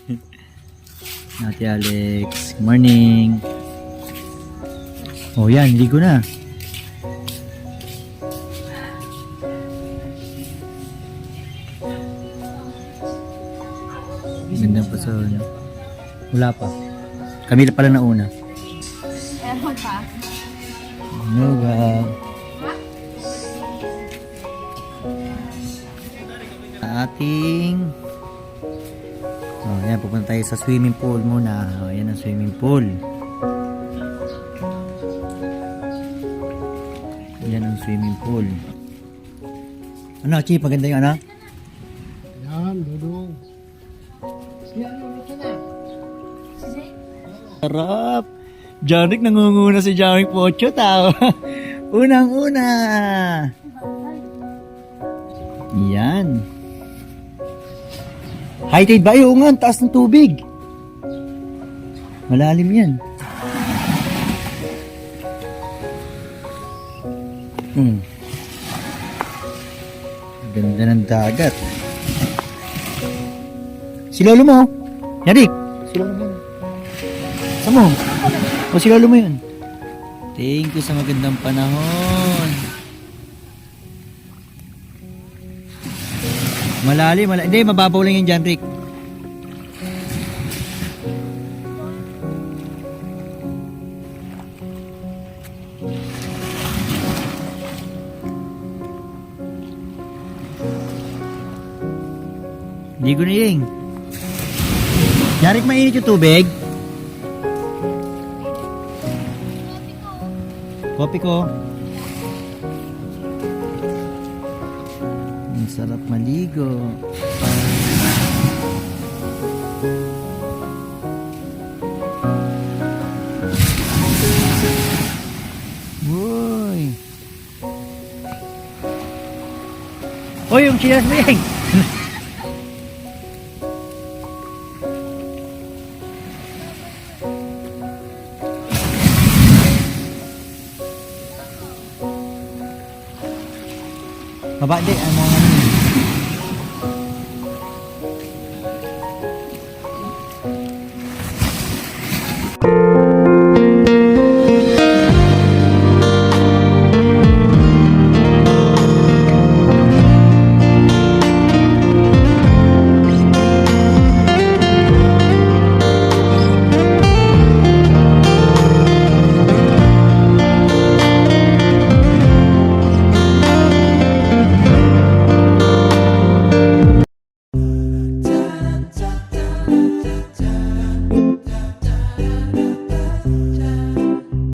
Ate Alex, good morning. Oh yan, ligo na. Ganda pa sa ano. Wala pa. Kami pala na una. Meron pa. Yoga. Ating yan, pupunta tayo sa swimming pool muna. Yan ang swimming pool. Yan ang swimming pool. Ano, Chi? Maganda yung ano? Yan, dudong. Sarap! Janik, nangunguna si Janik Pocho, tao. Unang-una! Yan. High tide ba? Oo nga, taas ng tubig. Malalim yan. Ganda ng dagat. Si lolo mo. Yarik. Si lolo mo. Sama mo. O si lolo mo yun. Thank you sa magandang panahon. Malalim. Hindi, mababaw lang yan dyan, Rick. Ligo na yun. Yarik, mainit yung tubig. Kopi ko. Ang sarap maligo. Uy. Uy, yung chinas mo yan. Baba, di. Ano nga naman.